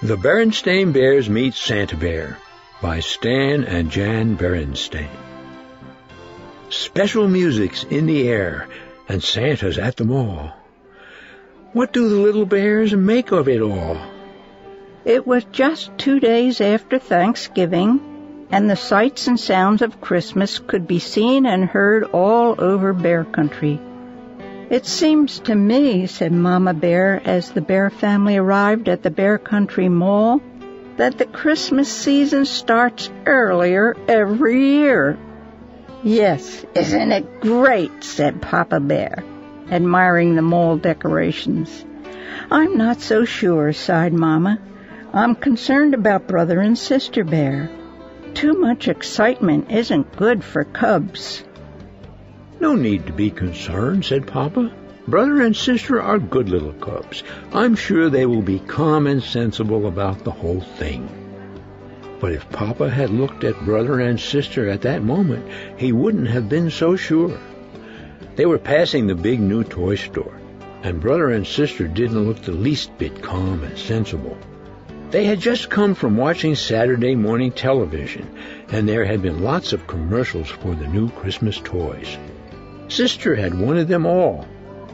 The Berenstain Bears Meet Santa Bear by Stan and Jan Berenstain. Special music's in the air, and Santa's at the mall. What do the little bears make of it all? It was just 2 days after Thanksgiving, and the sights and sounds of Christmas could be seen and heard all over Bear Country. "It seems to me," said Mama Bear as the Bear family arrived at the Bear Country Mall, "that the Christmas season starts earlier every year." "Yes, isn't it great?" said Papa Bear, admiring the mall decorations. "I'm not so sure," sighed Mama. "I'm concerned about Brother and Sister Bear. Too much excitement isn't good for cubs." "No need to be concerned," said Papa. "Brother and sister are good little cubs. I'm sure they will be calm and sensible about the whole thing." But if Papa had looked at brother and sister at that moment, he wouldn't have been so sure. They were passing the big new toy store, and brother and sister didn't look the least bit calm and sensible. They had just come from watching Saturday morning television, and there had been lots of commercials for the new Christmas toys. Sister had wanted them all.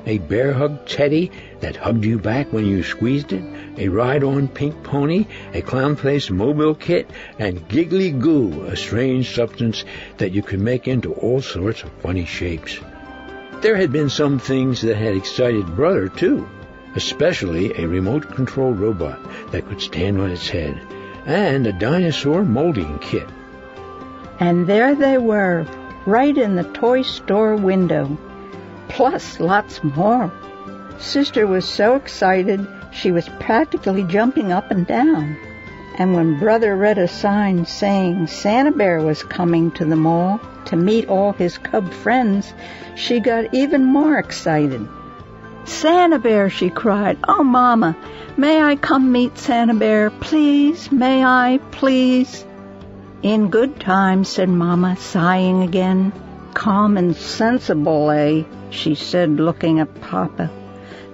A bear hug teddy that hugged you back when you squeezed it, a ride-on pink pony, a clown-faced mobile kit, and giggly goo, a strange substance that you could make into all sorts of funny shapes. There had been some things that had excited Brother, too, especially a remote-control robot that could stand on its head, and a dinosaur molding kit. And there they were, right in the toy store window, plus lots more. Sister was so excited she was practically jumping up and down. And when Brother read a sign saying Santa Bear was coming to the mall to meet all his cub friends, she got even more excited. "Santa Bear," she cried. "Oh, Mama, may I come meet Santa Bear? Please, may I, please?" "In good time," said Mama, sighing again. "Calm and sensible, eh?" she said, looking at Papa.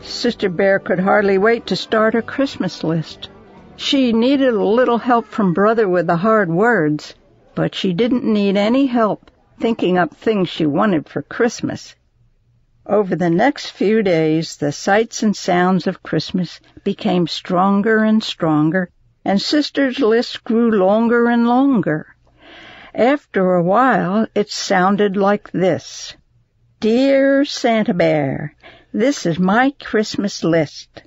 Sister Bear could hardly wait to start her Christmas list. She needed a little help from Brother with the hard words, but she didn't need any help thinking up things she wanted for Christmas. Over the next few days, the sights and sounds of Christmas became stronger and stronger, and Sister's list grew longer and longer. After a while, it sounded like this: "Dear Santa Bear, this is my Christmas list.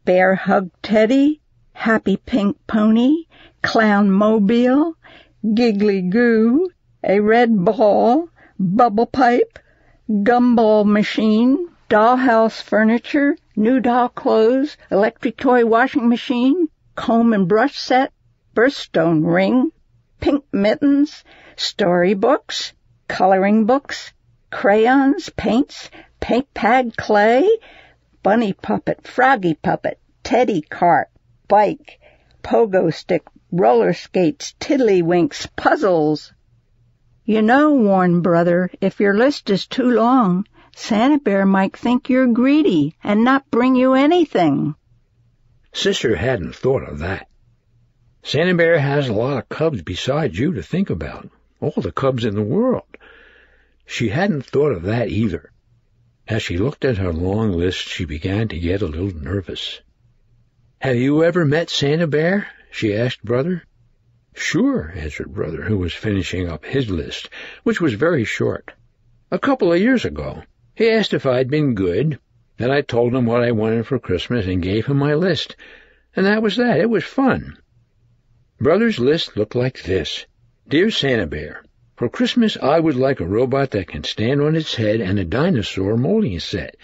Bear hug teddy, happy pink pony, clown mobile, giggly goo, a red ball, bubble pipe, gumball machine, dollhouse furniture, new doll clothes, electric toy washing machine, comb and brush set, birthstone ring, pink mittens, storybooks, coloring books, crayons, paints, paint pad clay, bunny puppet, froggy puppet, teddy cart, bike, pogo stick, roller skates, tiddlywinks, puzzles." "You know," warned Brother, "if your list is too long, Santa Bear might think you're greedy and not bring you anything." Sister hadn't thought of that. Santa Bear has a lot of cubs besides you to think about, all the cubs in the world. She hadn't thought of that either. As she looked at her long list, she began to get a little nervous. "Have you ever met Santa Bear?" she asked Brother. "Sure," answered Brother, who was finishing up his list, which was very short. "A couple of years ago. He asked if I'd been good. Then I told him what I wanted for Christmas and gave him my list. And that was that. It was fun." Brother's list looked like this: "Dear Santa Bear, for Christmas I would like a robot that can stand on its head and a dinosaur molding set,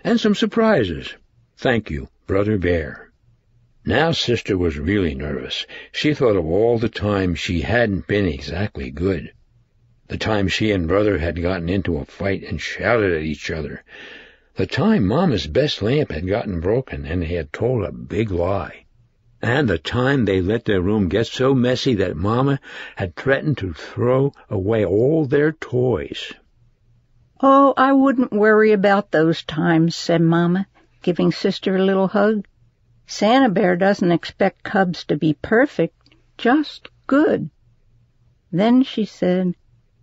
and some surprises. Thank you, Brother Bear." Now Sister was really nervous. She thought of all the times she hadn't been exactly good. The time she and Brother had gotten into a fight and shouted at each other. The time Mama's best lamp had gotten broken and they had told a big lie. And the time they let their room get so messy that Mama had threatened to throw away all their toys. "Oh, I wouldn't worry about those times," said Mama, giving Sister a little hug. Santa Bear doesn't expect cubs to be perfect, just good. Then she said,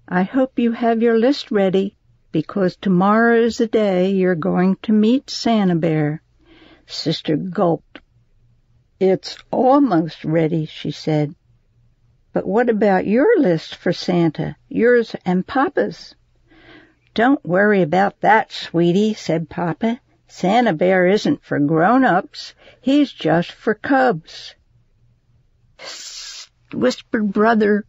I hope you have your list ready, because tomorrow is the day you're going to meet Santa Bear. Sister gulped. It's almost ready, she said. But what about your list for Santa, yours and Papa's? Don't worry about that, sweetie, said Papa. Santa Bear isn't for grown-ups. He's just for cubs. Psst, whispered Brother.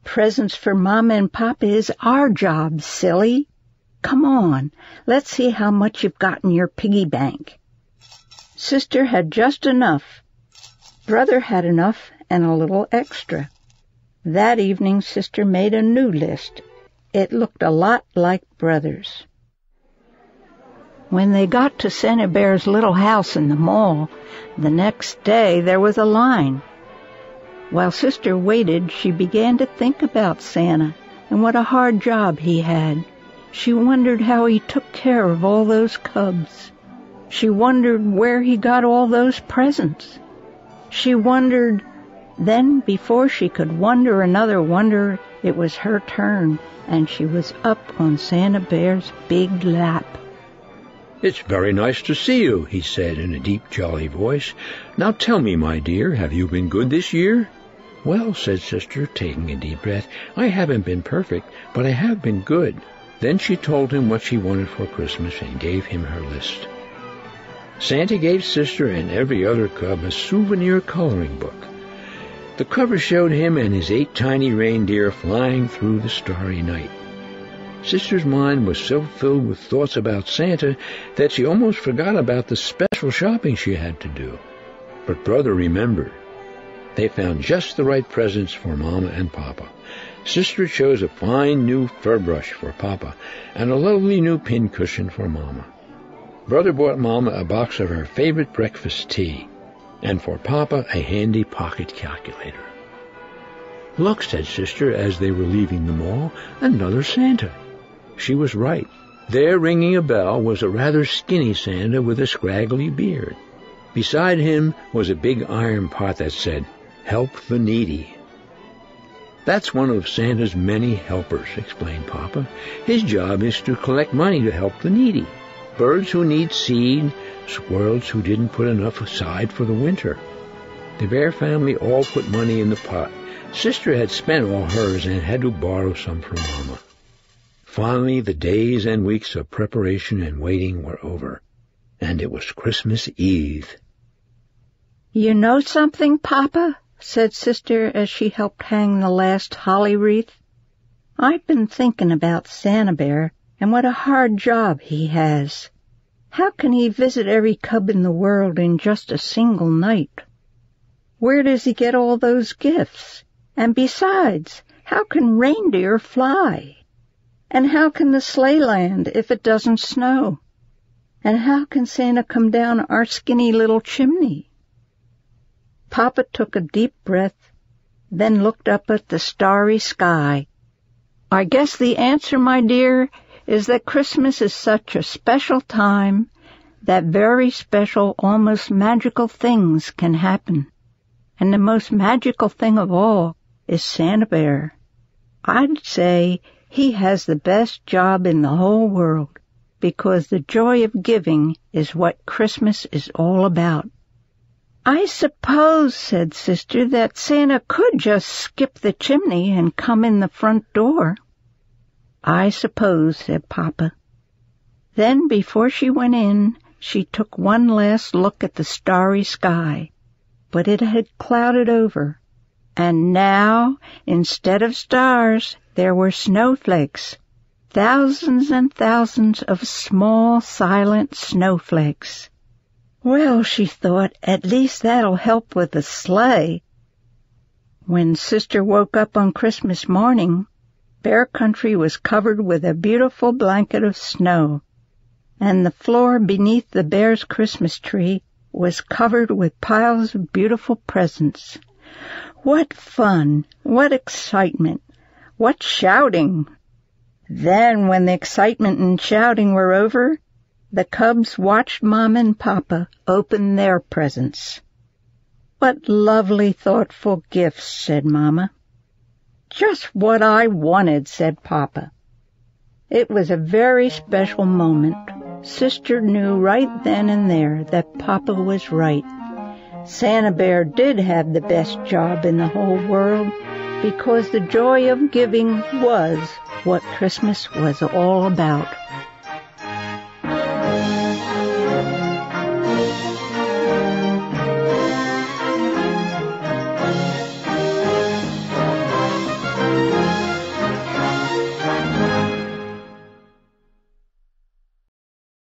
Presents for Mama and Papa is our job, silly. Come on, let's see how much you've got in your piggy bank. Sister had just enough. Brother had enough and a little extra. That evening, Sister made a new list. It looked a lot like Brother's. When they got to Santa Bear's little house in the mall, the next day there was a line. While Sister waited, she began to think about Santa and what a hard job he had. She wondered how he took care of all those cubs. She wondered where he got all those presents. She wondered. Then, before she could wonder another wonder, it was her turn, and she was up on Santa Bear's big lap. It's very nice to see you, he said in a deep, jolly voice. Now tell me, my dear, have you been good this year? Well, said Sister, taking a deep breath, I haven't been perfect, but I have been good. Then she told him what she wanted for Christmas and gave him her list. Santa gave Sister and every other cub a souvenir coloring book. The cover showed him and his 8 tiny reindeer flying through the starry night. Sister's mind was so filled with thoughts about Santa that she almost forgot about the special shopping she had to do. But Brother remembered. They found just the right presents for Mama and Papa. Sister chose a fine new fur brush for Papa and a lovely new pincushion for Mama. Brother bought Mama a box of her favorite breakfast tea, and for Papa a handy pocket calculator. Look, said Sister as they were leaving the mall, another Santa. She was right. There, ringing a bell, was a rather skinny Santa with a scraggly beard. Beside him was a big iron pot that said, Help the Needy. That's one of Santa's many helpers, explained Papa. His job is to collect money to help the needy. Birds who need seed, squirrels who didn't put enough aside for the winter. The Bear family all put money in the pot. Sister had spent all hers and had to borrow some from Mama. Finally, the days and weeks of preparation and waiting were over, and it was Christmas Eve. You know something, Papa? Said Sister as she helped hang the last holly wreath. I've been thinking about Santa Bear and what a hard job he has. How can he visit every cub in the world in just a single night? Where does he get all those gifts? And besides, how can reindeer fly? And how can the sleigh land if it doesn't snow? And how can Santa come down our skinny little chimney? Papa took a deep breath, then looked up at the starry sky. I guess the answer, my dear, is that Christmas is such a special time that very special, almost magical things can happen. And the most magical thing of all is Santa Bear. I'd say he has the best job in the whole world, because the joy of giving is what Christmas is all about. I suppose, said Sister, that Santa could just skip the chimney and come in the front door. I suppose, said Papa. Then, before she went in, she took one last look at the starry sky, but it had clouded over, and now, instead of stars, there were snowflakes, thousands and thousands of small, silent snowflakes. Well, she thought, at least that'll help with the sleigh. When Sister woke up on Christmas morning, Bear Country was covered with a beautiful blanket of snow, and the floor beneath the Bear's Christmas tree was covered with piles of beautiful presents. What fun! What excitement! What shouting! Then, when the excitement and shouting were over, The cubs watched Mama and Papa open their presents. "What lovely, thoughtful gifts," said Mama. "Just what I wanted," said Papa. It was a very special moment. Sister knew right then and there that Papa was right. Santa Bear did have the best job in the whole world, because the joy of giving was what Christmas was all about.